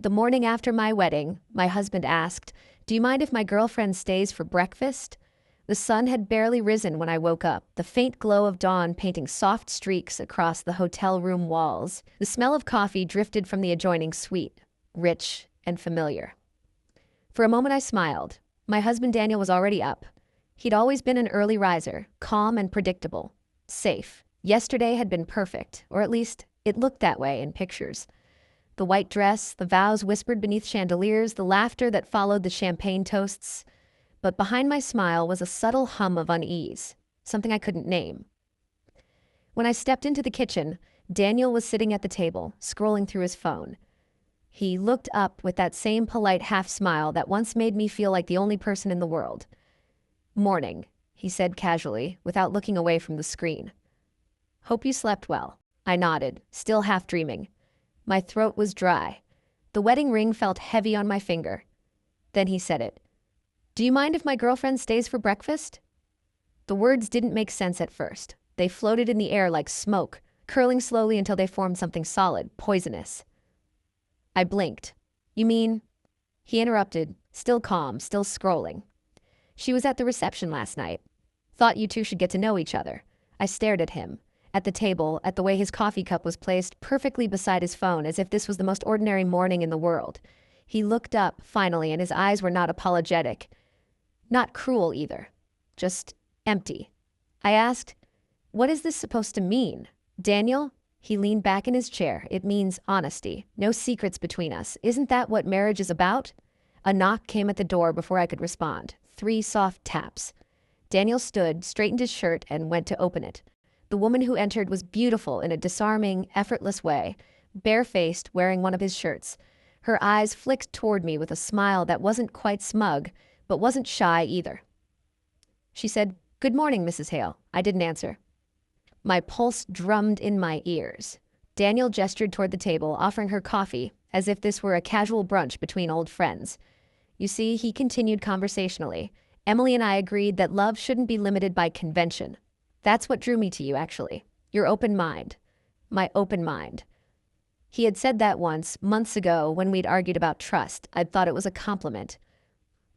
The morning after my wedding, my husband asked, "Do you mind if my girlfriend stays for breakfast?" The sun had barely risen when I woke up, the faint glow of dawn painting soft streaks across the hotel room walls. The smell of coffee drifted from the adjoining suite, rich and familiar. For a moment I smiled. My husband Daniel was already up. He'd always been an early riser, calm and predictable, safe. Yesterday had been perfect, or at least it looked that way in pictures. The white dress, the vows whispered beneath chandeliers, the laughter that followed the champagne toasts. But behind my smile was a subtle hum of unease, something I couldn't name. When I stepped into the kitchen, Daniel was sitting at the table, scrolling through his phone. He looked up with that same polite half-smile that once made me feel like the only person in the world. "Morning," he said casually, without looking away from the screen. "Hope you slept well." I nodded, still half dreaming. My throat was dry. The wedding ring felt heavy on my finger. Then he said it. "Do you mind if my girlfriend stays for breakfast?" The words didn't make sense at first. They floated in the air like smoke, curling slowly until they formed something solid, poisonous. I blinked. "You mean?" He interrupted, still calm, still scrolling. "She was at the reception last night. Thought you two should get to know each other." I stared at him, at the table, at the way his coffee cup was placed perfectly beside his phone, as if this was the most ordinary morning in the world. He looked up, finally, and his eyes were not apologetic. Not cruel either. Just empty. I asked, "What is this supposed to mean?" "Daniel?" He leaned back in his chair. "It means honesty. No secrets between us. Isn't that what marriage is about?" A knock came at the door before I could respond. 3 soft taps. Daniel stood, straightened his shirt, and went to open it. The woman who entered was beautiful in a disarming, effortless way, barefaced, wearing one of his shirts. Her eyes flicked toward me with a smile that wasn't quite smug, but wasn't shy either. She said, "Good morning, Mrs. Hale." I didn't answer. My pulse drummed in my ears. Daniel gestured toward the table, offering her coffee, as if this were a casual brunch between old friends. "You see," he continued conversationally, "Emily and I agreed that love shouldn't be limited by convention. That's what drew me to you, actually. Your open mind." My open mind. He had said that once, months ago, when we'd argued about trust. I'd thought it was a compliment.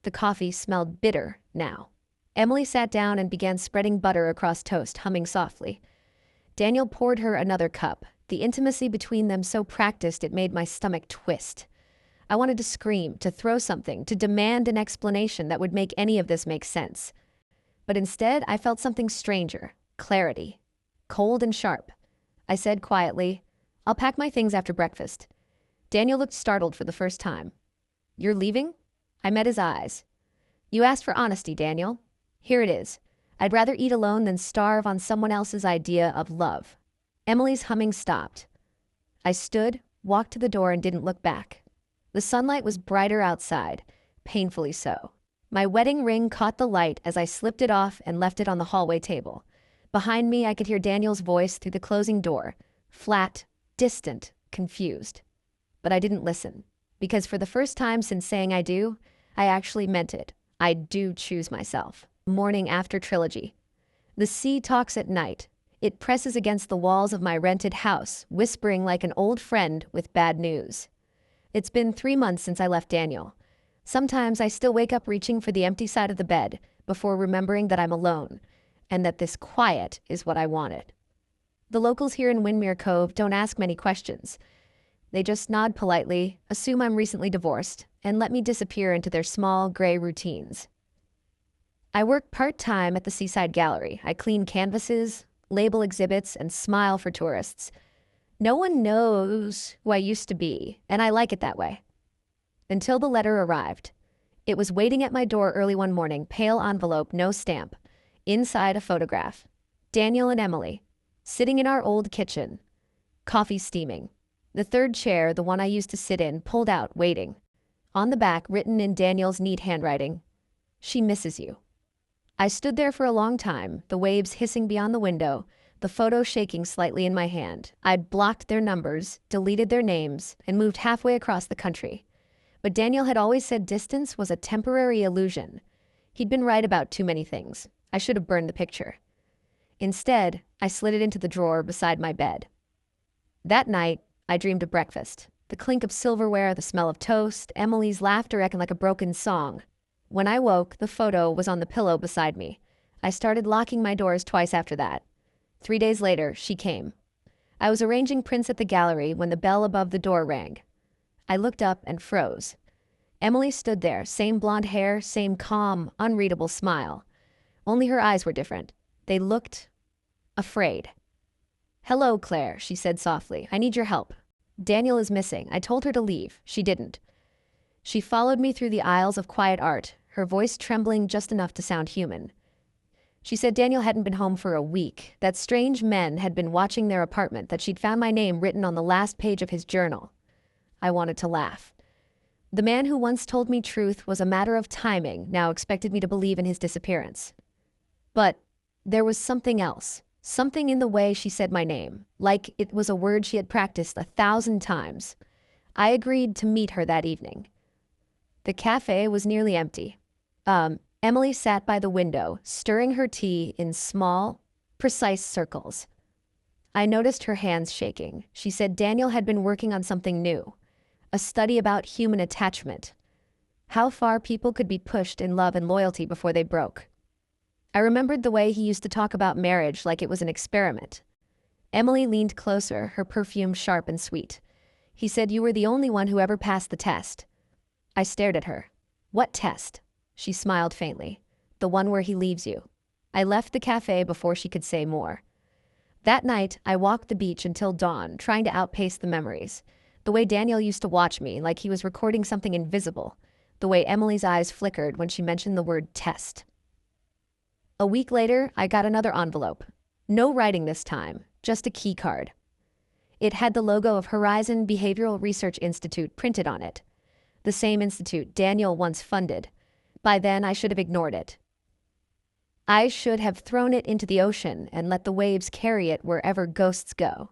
The coffee smelled bitter now. Emily sat down and began spreading butter across toast, humming softly. Daniel poured her another cup, the intimacy between them so practiced it made my stomach twist. I wanted to scream, to throw something, to demand an explanation that would make any of this make sense. But instead, I felt something stranger, clarity, cold and sharp. I said quietly, "I'll pack my things after breakfast." Daniel looked startled for the first time. "You're leaving?" I met his eyes. "You asked for honesty, Daniel. Here it is. I'd rather eat alone than starve on someone else's idea of love." Emily's humming stopped. I stood, walked to the door, and didn't look back. The sunlight was brighter outside, painfully so. My wedding ring caught the light as I slipped it off and left it on the hallway table. Behind me, I could hear Daniel's voice through the closing door, flat, distant, confused. But I didn't listen, because for the first time since saying I do, I actually meant it. I do choose myself. Morning after trilogy. The sea talks at night. It presses against the walls of my rented house, whispering like an old friend with bad news. It's been 3 months since I left Daniel. Sometimes I still wake up reaching for the empty side of the bed before remembering that I'm alone, and that this quiet is what I wanted. The locals here in Windmere Cove don't ask many questions. They just nod politely, assume I'm recently divorced, and let me disappear into their small, gray routines. I work part-time at the Seaside Gallery. I clean canvases, label exhibits, and smile for tourists. No one knows who I used to be, and I like it that way. Until the letter arrived. It was waiting at my door early one morning, pale envelope, no stamp. Inside, a photograph. Daniel and Emily, sitting in our old kitchen. Coffee steaming. The third chair, the one I used to sit in, pulled out, waiting. On the back, written in Daniel's neat handwriting, "She misses you." I stood there for a long time, the waves hissing beyond the window, the photo shaking slightly in my hand. I'd blocked their numbers, deleted their names, and moved halfway across the country. But Daniel had always said distance was a temporary illusion. He'd been right about too many things. I should have burned the picture. Instead, I slid it into the drawer beside my bed. That night, I dreamed of breakfast. The clink of silverware, the smell of toast, Emily's laughter echoing like a broken song. When I woke, the photo was on the pillow beside me. I started locking my doors twice after that. 3 days later, she came. I was arranging prints at the gallery when the bell above the door rang. I looked up and froze. Emily stood there, same blonde hair, same calm, unreadable smile. Only her eyes were different. They looked afraid. "Hello, Claire," she said softly. "I need your help. Daniel is missing. I told her to leave. She didn't." She followed me through the aisles of quiet art, her voice trembling just enough to sound human. She said Daniel hadn't been home for a week, that strange men had been watching their apartment, that she'd found my name written on the last page of his journal. I wanted to laugh. The man who once told me truth was a matter of timing now expected me to believe in his disappearance. But there was something else, something in the way she said my name, like it was a word she had practiced 1,000 times. I agreed to meet her that evening. The cafe was nearly empty. Emily sat by the window, stirring her tea in small, precise circles. I noticed her hands shaking. She said Daniel had been working on something new, a study about human attachment, how far people could be pushed in love and loyalty before they broke. I remembered the way he used to talk about marriage like it was an experiment. Emily leaned closer, her perfume sharp and sweet. He said you were the only one who ever passed the test. I stared at her. What test? She smiled faintly. The one where he leaves you. I left the cafe before she could say more. That night, I walked the beach until dawn, trying to outpace the memories. The way Daniel used to watch me, like he was recording something invisible. The way Emily's eyes flickered when she mentioned the word test. A week later, I got another envelope. No writing this time, just a key card. It had the logo of Horizon Behavioral Research Institute printed on it. The same institute Daniel once funded. By then, I should have ignored it. I should have thrown it into the ocean and let the waves carry it wherever ghosts go.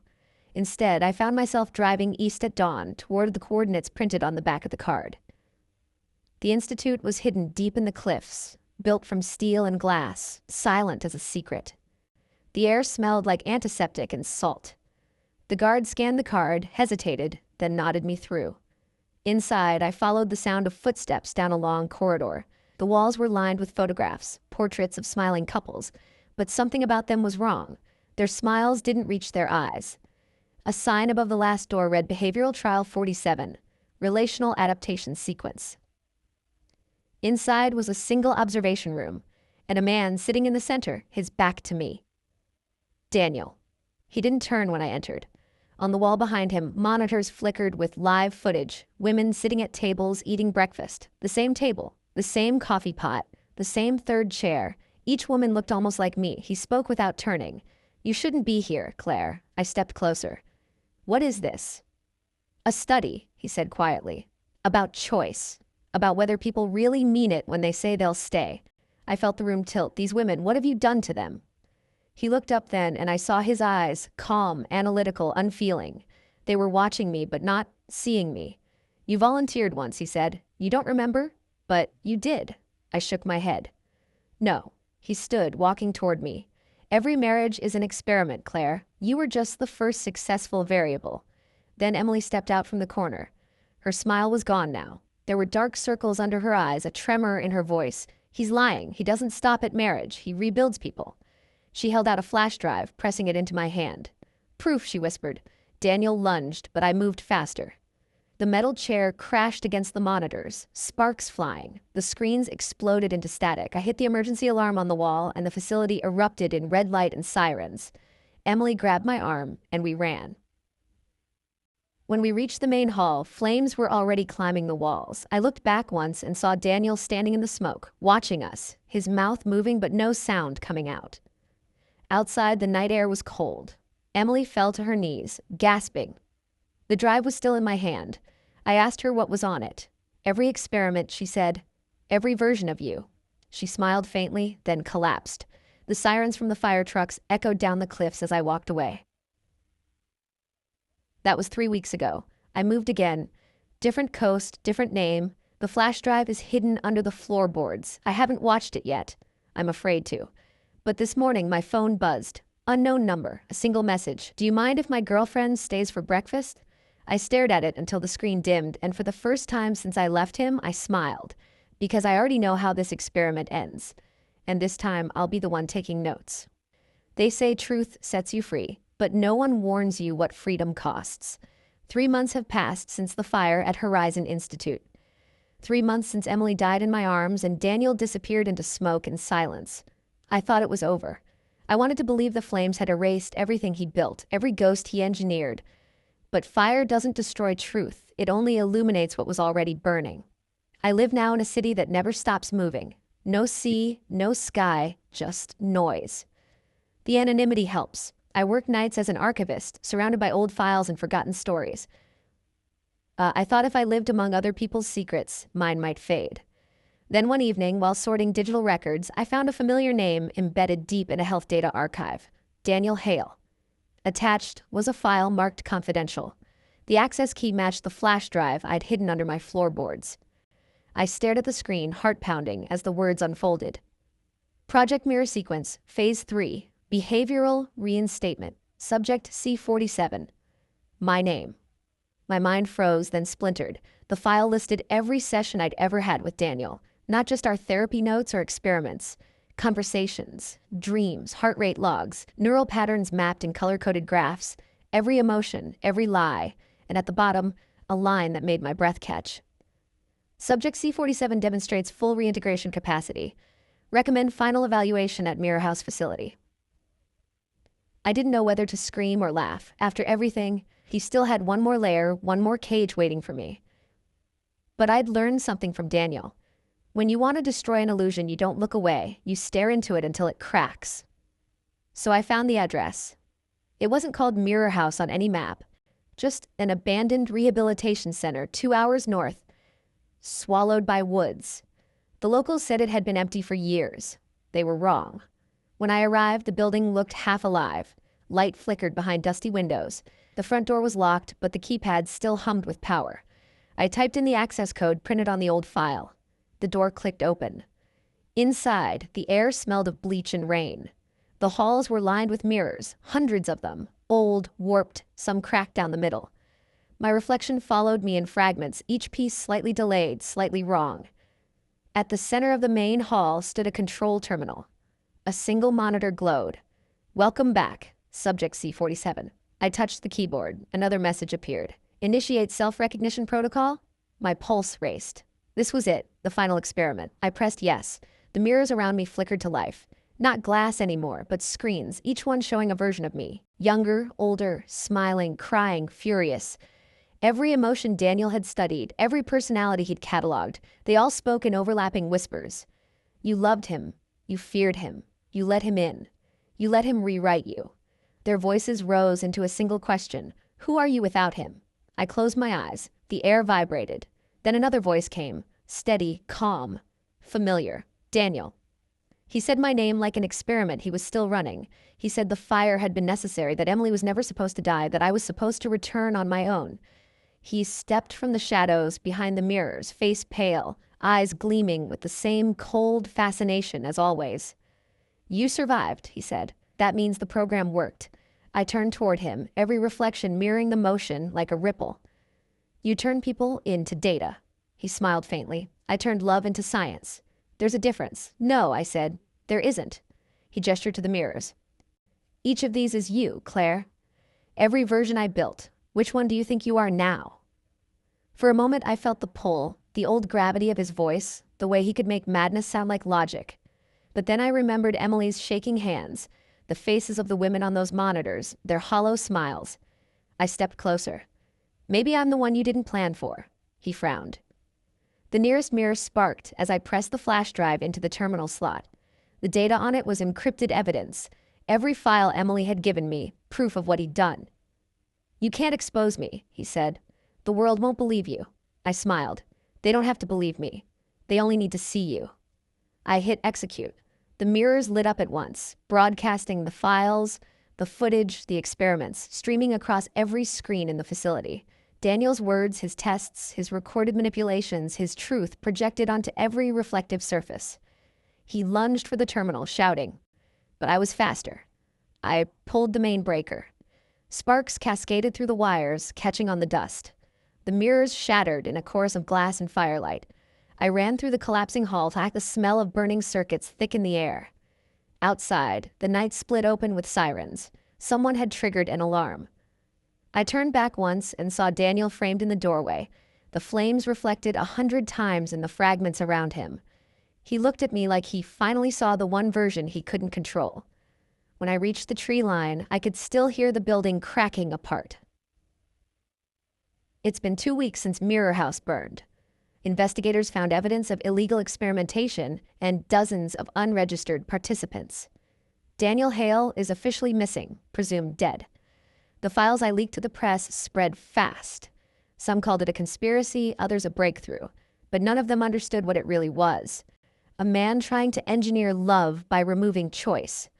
Instead, I found myself driving east at dawn toward the coordinates printed on the back of the card. The institute was hidden deep in the cliffs, built from steel and glass, silent as a secret. The air smelled like antiseptic and salt. The guard scanned the card, hesitated, then nodded me through. Inside, I followed the sound of footsteps down a long corridor. The walls were lined with photographs, portraits of smiling couples, but something about them was wrong. Their smiles didn't reach their eyes. A sign above the last door read Behavioral Trial 47, Relational Adaptation Sequence. Inside was a single observation room, and a man sitting in the center, his back to me. Daniel. He didn't turn when I entered. On the wall behind him, monitors flickered with live footage, women sitting at tables eating breakfast, the same table, the same coffee pot, the same third chair. Each woman looked almost like me. He spoke without turning. "You shouldn't be here, Claire." I stepped closer. "What is this?" "A study," he said quietly, "about choice, about whether people really mean it when they say they'll stay." I felt the room tilt. These women, what have you done to them? He looked up then, and I saw his eyes, calm, analytical, unfeeling. They were watching me, but not seeing me. "You volunteered once," he said. "You don't remember? But you did." I shook my head. "No." He stood, walking toward me. "Every marriage is an experiment, Claire. You were just the first successful variable." Then Emily stepped out from the corner. Her smile was gone now. There were dark circles under her eyes, a tremor in her voice. "He's lying. He doesn't stop at marriage. He rebuilds people." She held out a flash drive, pressing it into my hand. "Proof," she whispered. Daniel lunged, but I moved faster. The metal chair crashed against the monitors, sparks flying. The screens exploded into static. I hit the emergency alarm on the wall, and the facility erupted in red light and sirens. Emily grabbed my arm, and we ran. When we reached the main hall, flames were already climbing the walls. I looked back once and saw Daniel standing in the smoke, watching us, his mouth moving but no sound coming out. Outside, the night air was cold. Emily fell to her knees, gasping. The drive was still in my hand. I asked her what was on it. "Every experiment," she said. "Every version of you." She smiled faintly, then collapsed. The sirens from the fire trucks echoed down the cliffs as I walked away. That was 3 weeks ago. I moved again. Different coast, different name. The flash drive is hidden under the floorboards. I haven't watched it yet. I'm afraid to. But this morning, my phone buzzed. Unknown number, a single message. "Do you mind if my girlfriend stays for breakfast?" I stared at it until the screen dimmed, and for the first time since I left him, I smiled, because I already know how this experiment ends. And this time, I'll be the one taking notes. They say truth sets you free, but no one warns you what freedom costs. 3 months have passed since the fire at Horizon Institute. 3 months since Emily died in my arms and Daniel disappeared into smoke and silence. I thought it was over. I wanted to believe the flames had erased everything he built, every ghost he engineered. But fire doesn't destroy truth. It only illuminates what was already burning. I live now in a city that never stops moving. No sea, no sky, just noise. The anonymity helps. I work nights as an archivist, surrounded by old files and forgotten stories. I thought if I lived among other people's secrets, mine might fade. Then one evening, while sorting digital records, I found a familiar name embedded deep in a health data archive. Daniel Hale. Attached was a file marked confidential. The access key matched the flash drive I'd hidden under my floorboards. I stared at the screen, heart pounding, as the words unfolded. Project Mirror Sequence, Phase 3, Behavioral Reinstatement, Subject C47. My name. My mind froze, then splintered. The file listed every session I'd ever had with Daniel, not just our therapy notes or experiments. Conversations, dreams, heart rate logs, neural patterns mapped in color-coded graphs, every emotion, every lie, and at the bottom, a line that made my breath catch. Subject C47 demonstrates full reintegration capacity. Recommend final evaluation at Mirror House facility. I didn't know whether to scream or laugh. After everything, he still had one more layer, one more cage waiting for me. But I'd learned something from Daniel. When you want to destroy an illusion, you don't look away. You stare into it until it cracks. So I found the address. It wasn't called Mirror House on any map. Just an abandoned rehabilitation center 2 hours north, swallowed by woods. The locals said it had been empty for years. They were wrong. When I arrived, the building looked half alive. Light flickered behind dusty windows. The front door was locked, but the keypad still hummed with power. I typed in the access code printed on the old file. The door clicked open. Inside, the air smelled of bleach and rain. The halls were lined with mirrors, hundreds of them, old, warped, some cracked down the middle. My reflection followed me in fragments, each piece slightly delayed, slightly wrong. At the center of the main hall stood a control terminal. A single monitor glowed. Welcome back, Subject C47. I touched the keyboard. Another message appeared. Initiate self-recognition protocol? My pulse raced. This was it, the final experiment. I pressed yes. The mirrors around me flickered to life. Not glass anymore, but screens, each one showing a version of me. Younger, older, smiling, crying, furious. Every emotion Daniel had studied, every personality he'd cataloged, they all spoke in overlapping whispers. You loved him. You feared him. You let him in. You let him rewrite you. Their voices rose into a single question. Who are you without him? I closed my eyes. The air vibrated. Then another voice came. Steady, calm, familiar. Daniel. He said my name like an experiment he was still running. He said the fire had been necessary, that Emily was never supposed to die, that I was supposed to return on my own. He stepped from the shadows behind the mirrors, face pale, eyes gleaming with the same cold fascination as always. You survived, he said. That means the program worked. I turned toward him, every reflection mirroring the motion like a ripple. You turn people into data. He smiled faintly. I turned love into science. There's a difference. No, I said. There isn't. He gestured to the mirrors. Each of these is you, Claire. Every version I built. Which one do you think you are now? For a moment I felt the pull, the old gravity of his voice, the way he could make madness sound like logic. But then I remembered Emily's shaking hands, the faces of the women on those monitors, their hollow smiles. I stepped closer. Maybe I'm the one you didn't plan for. He frowned. The nearest mirror sparked as I pressed the flash drive into the terminal slot. The data on it was encrypted evidence. Every file Emily had given me, proof of what he'd done. You can't expose me, he said. The world won't believe you. I smiled. They don't have to believe me. They only need to see you. I hit execute. The mirrors lit up at once, broadcasting the files, the footage, the experiments, streaming across every screen in the facility. Daniel's words, his tests, his recorded manipulations, his truth projected onto every reflective surface. He lunged for the terminal, shouting. But I was faster. I pulled the main breaker. Sparks cascaded through the wires, catching on the dust. The mirrors shattered in a chorus of glass and firelight. I ran through the collapsing hall to the smell of burning circuits thick in the air. Outside, the night split open with sirens. Someone had triggered an alarm. I turned back once and saw Daniel framed in the doorway, the flames reflected 100 times in the fragments around him. He looked at me like he finally saw the one version he couldn't control. When I reached the tree line, I could still hear the building cracking apart. It's been 2 weeks since Mirror House burned. Investigators found evidence of illegal experimentation and dozens of unregistered participants. Daniel Hale is officially missing, presumed dead. The files I leaked to the press spread fast. Some called it a conspiracy, others a breakthrough, but none of them understood what it really was. A man trying to engineer love by removing choice.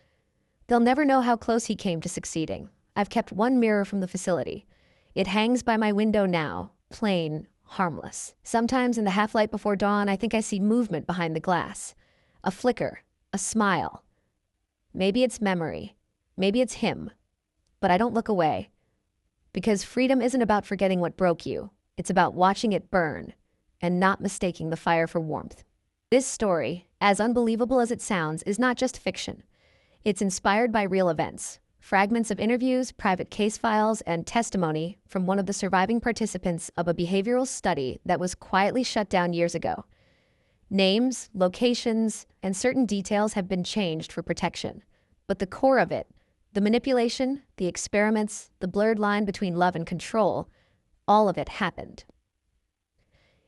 They'll never know how close he came to succeeding. I've kept one mirror from the facility. It hangs by my window now, plain, harmless. Sometimes in the half-light before dawn, I think I see movement behind the glass. A flicker, a smile. Maybe it's memory, maybe it's him, but I don't look away. Because freedom isn't about forgetting what broke you. It's about watching it burn and not mistaking the fire for warmth. This story, as unbelievable as it sounds, is not just fiction. It's inspired by real events, fragments of interviews, private case files, and testimony from one of the surviving participants of a behavioral study that was quietly shut down years ago. Names, locations, and certain details have been changed for protection. But the core of it, the manipulation, the experiments, the blurred line between love and control, all of it happened.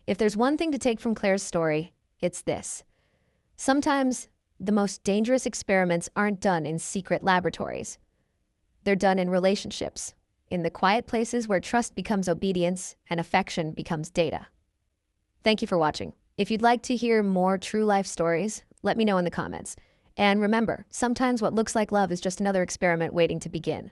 If there's one thing to take from Claire's story, it's this. Sometimes the most dangerous experiments aren't done in secret laboratories. They're done in relationships, in the quiet places where trust becomes obedience and affection becomes data. Thank you for watching. If you'd like to hear more true life stories, let me know in the comments. And remember, sometimes what looks like love is just another experiment waiting to begin.